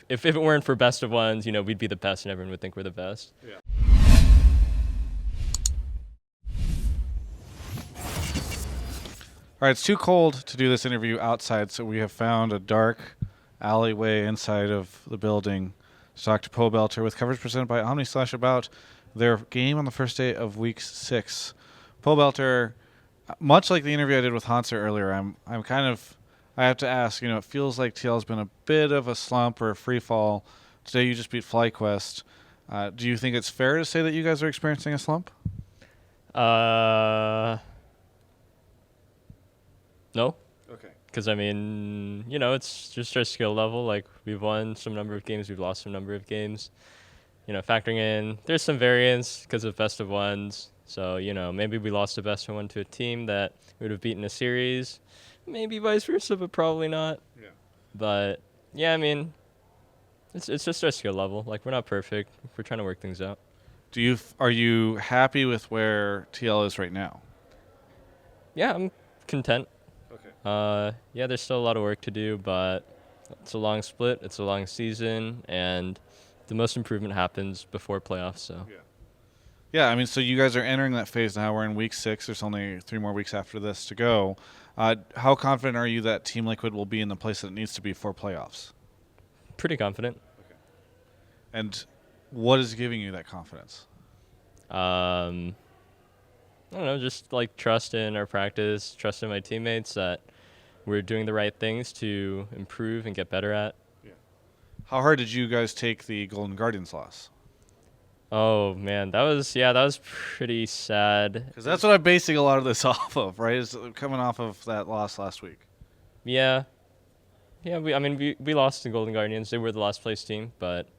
if it weren't for best of ones, we'd be the best and everyone would think we're the best. Yeah. All right, it's too cold to do this interview outside, so we have found a dark alleyway inside of the building to talk to Pobelter with coverage presented by Omni/ about their game on the first day of Week 6. Pobelter, much like the interview I did with Hanser earlier, I have to ask, it feels like TL's been a bit of a slump or a free fall. Today you just beat FlyQuest. Do you think it's fair to say that you guys are experiencing a slump? No. Okay. Because, it's just our skill level. Like, we've won some number of games, we've lost some number of games. Factoring in, there's some variance because of best of ones. So, maybe we lost a best of one to a team that we would have beaten a series. Maybe vice versa, but probably not. Yeah. But, yeah, it's just our skill level. Like, we're not perfect. We're trying to work things out. Are you happy with where TL is right now? Yeah, I'm content. Okay. Yeah, there's still a lot of work to do, but it's a long split, it's a long season, and the most improvement happens before playoffs. So. Yeah, so you guys are entering that phase now. We're in Week 6. There's only 3 more weeks after this to go. How confident are you that Team Liquid will be in the place that it needs to be for playoffs? Pretty confident. Okay. And what is giving you that confidence? I don't know, just like trust in our practice, trust in my teammates that we're doing the right things to improve and get better at. Yeah. How hard did you guys take the Golden Guardians loss? Oh man, that was pretty sad. Because that's what I'm basing a lot of this off of, right? Is coming off of that loss last week. Yeah. We lost to Golden Guardians. They were the last place team, but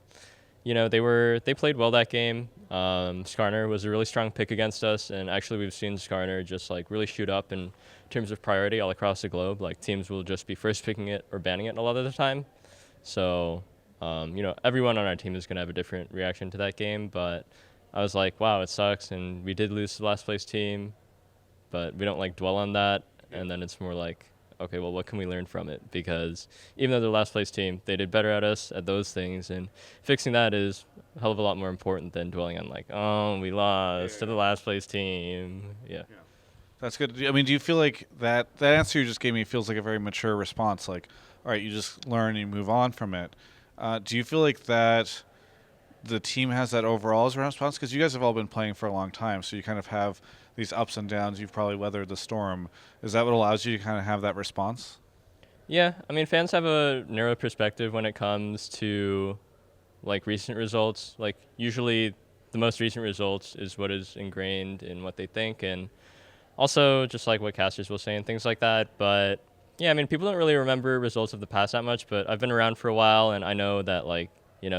they played well that game. Skarner was a really strong pick against us, and actually we've seen Skarner just like really shoot up in terms of priority all across the globe. Like, teams will just be first picking it or banning it a lot of the time. So, everyone on our team is going to have a different reaction to that game, but I was like, wow, it sucks, and we did lose to the last place team, but we don't like dwell on that, and then it's more like, okay, well, what can we learn from it? Because even though they're the last place team, they did better at us at those things, and fixing that is a hell of a lot more important than dwelling on like, oh, we lost to the last place team. Yeah. That's good. Do you feel like that answer you just gave me feels like a very mature response? Like, all right, you just learn and you move on from it. Do you feel like that the team has that overall as a response? Because you guys have all been playing for a long time, so you kind of have these ups and downs. You've probably weathered the storm. Is that what allows you to kind of have that response? Yeah, fans have a narrow perspective when it comes to like recent results. Like, usually the most recent results is what is ingrained in what they think, and also just like what casters will say and things like that. But yeah, people don't really remember results of the past that much, but I've been around for a while, and I know that like,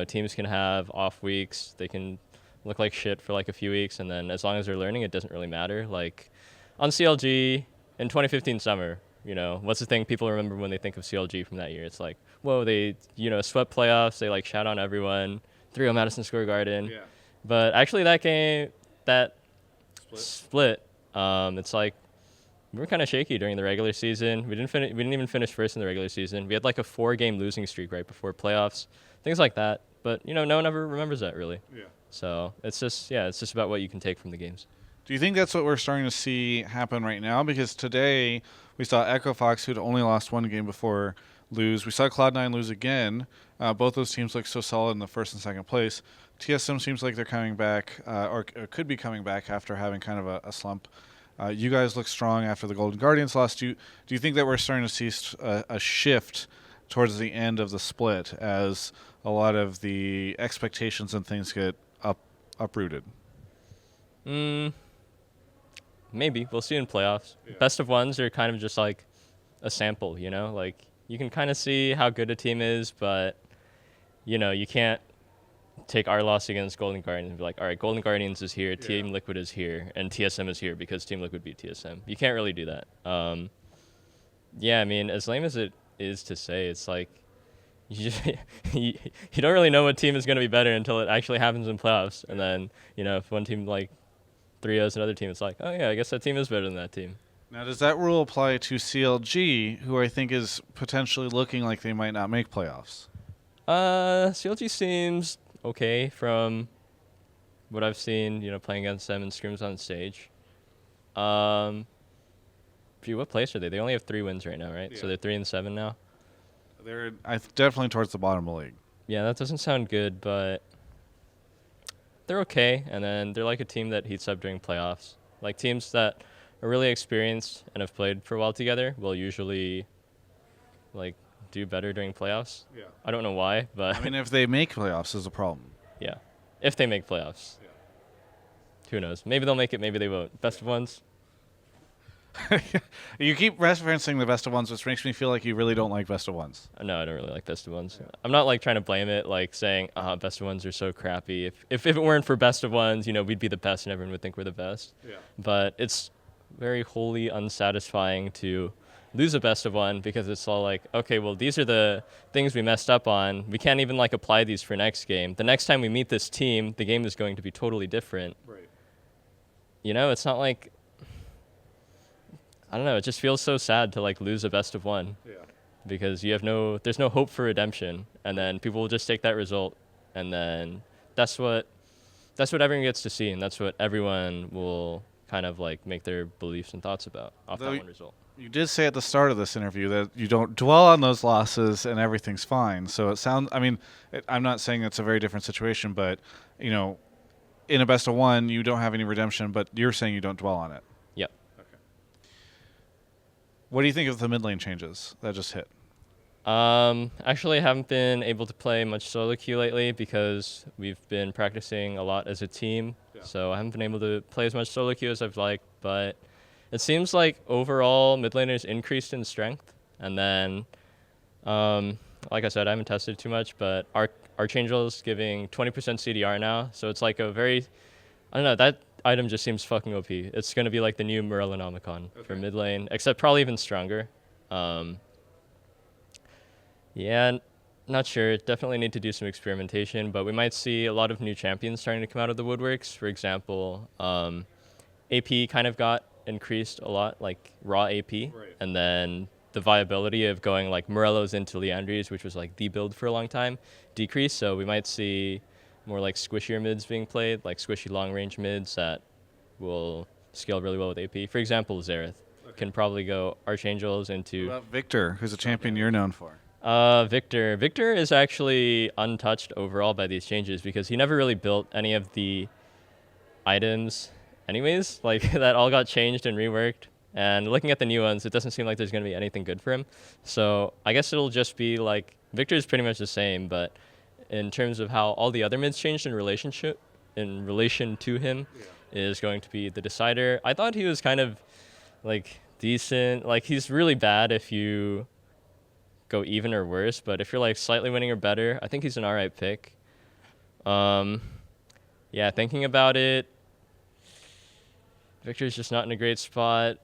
teams can have off weeks. They can look like shit for like a few weeks, and then as long as they're learning, it doesn't really matter. Like, on CLG in 2015 summer, what's the thing people remember when they think of CLG from that year? It's like, whoa, they, swept playoffs. They like shout on everyone. 3-0 Madison Square Garden. Yeah. But actually that game, that split, it's like, we were kind of shaky during the regular season. We didn't even finish first in the regular season. We had like a 4-game losing streak right before playoffs, things like that. But no one ever remembers that really. Yeah. So it's just about what you can take from the games. Do you think that's what we're starting to see happen right now? Because today we saw Echo Fox, who'd only lost 1 game before, lose. We saw Cloud9 lose again. Both those teams look so solid in the first and second place. TSM seems like they're coming back, or could be coming back after having kind of a slump. You guys look strong after the Golden Guardians loss. Do you think that we're starting to see a shift towards the end of the split as a lot of the expectations and things get uprooted? Maybe. We'll see in playoffs. Yeah. Best of ones are kind of just like a sample, Like, you can kind of see how good a team is, but, you can't take our loss against Golden Guardians and be like, all right, Golden Guardians is here, Team Liquid is here, and TSM is here because Team Liquid beat TSM. You can't really do that. As lame as it is to say, it's like you don't really know what team is going to be better until it actually happens in playoffs. And then, if one team like 3-0's another team, it's like, oh yeah, I guess that team is better than that team. Now, does that rule apply to CLG, who I think is potentially looking like they might not make playoffs? CLG seems okay from what I've seen, playing against them in scrims on stage. What place are they? They only have 3 wins right now, right? Yeah. So they're 3-7 now. They're definitely towards the bottom of the league. Yeah, that doesn't sound good, but they're okay. And then they're like a team that heats up during playoffs. Like teams that are really experienced and have played for a while together will usually like do better during playoffs. Yeah. I don't know why, but I mean, if they make playoffs, is a problem. yeah, if they make playoffs. Yeah. Who knows? Maybe they'll make it. Maybe they won't. Best of ones. You keep referencing the best of ones, which makes me feel like you really don't like best of ones. No, I don't really like best of ones. Yeah. I'm not like trying to blame it, like saying, best of ones are so crappy. If it weren't for best of ones, we'd be the best and everyone would think we're the best. Yeah. But it's very wholly unsatisfying to lose a best of one because it's all like, okay, well, these are the things we messed up on. We can't even like apply these for next game. The next time we meet this team, the game is going to be totally different. Right. It's not like, I don't know, it just feels so sad to like lose a best of one. Yeah. Because there's no hope for redemption, and then people will just take that result, and then that's what everyone gets to see, and that's what everyone will kind of like make their beliefs and thoughts about off that one result. You did say at the start of this interview that you don't dwell on those losses and everything's fine. So it sounds, I'm not saying it's a very different situation, but in a best of one, you don't have any redemption, but you're saying you don't dwell on it. Yep. Okay. What do you think of the mid lane changes that just hit? Actually, I haven't been able to play much solo queue lately because we've been practicing a lot as a team. Yeah. So I haven't been able to play as much solo queue as I've liked, but it seems like overall mid laners increased in strength. And then, like I said, I haven't tested too much, but Archangel's giving 20% CDR now. So it's like I don't know, that item just seems fucking OP. It's going to be like the new Morellonomicon for mid lane, except probably even stronger. Yeah, not sure. Definitely need to do some experimentation, but we might see a lot of new champions starting to come out of the woodworks. For example, AP kind of got increased a lot, like raw AP, right. And then the viability of going like Morellos into Leandries, which was like the build for a long time, decreased. So we might see more like squishier mids being played, like squishy long range mids that will scale really well with AP. For example, Xerath can probably go Archangels into... What about Victor, who's a champion you're known for? Victor is actually untouched overall by these changes because he never really built any of the items anyways, like that all got changed and reworked. And looking at the new ones, it doesn't seem like there's going to be anything good for him. So I guess it'll just be like, Victor's pretty much the same, but in terms of how all the other mids changed in relation to him, is going to be the decider. I thought he was kind of like decent. Like he's really bad if you go even or worse, but if you're like slightly winning or better, I think he's an alright pick. Yeah, thinking about it, Victor's just not in a great spot.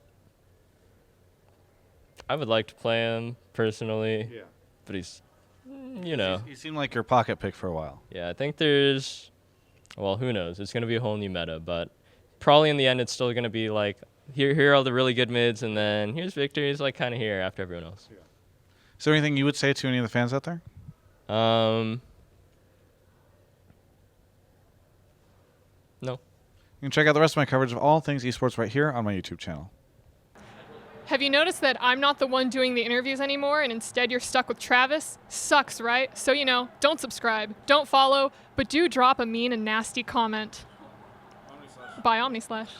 I would like to play him personally, but he's, He seemed like your pocket pick for a while. Yeah, I think there's, well, who knows? It's going to be a whole new meta, but probably in the end it's still going to be like, here are all the really good mids, and then here's Victor. He's like kind of here after everyone else. Yeah. Is there anything you would say to any of the fans out there? No. You can check out the rest of my coverage of all things esports right here on my YouTube channel. Have you noticed that I'm not the one doing the interviews anymore and instead you're stuck with Travis? Sucks, right? So, don't subscribe, don't follow, but do drop a mean and nasty comment. By Omnislash.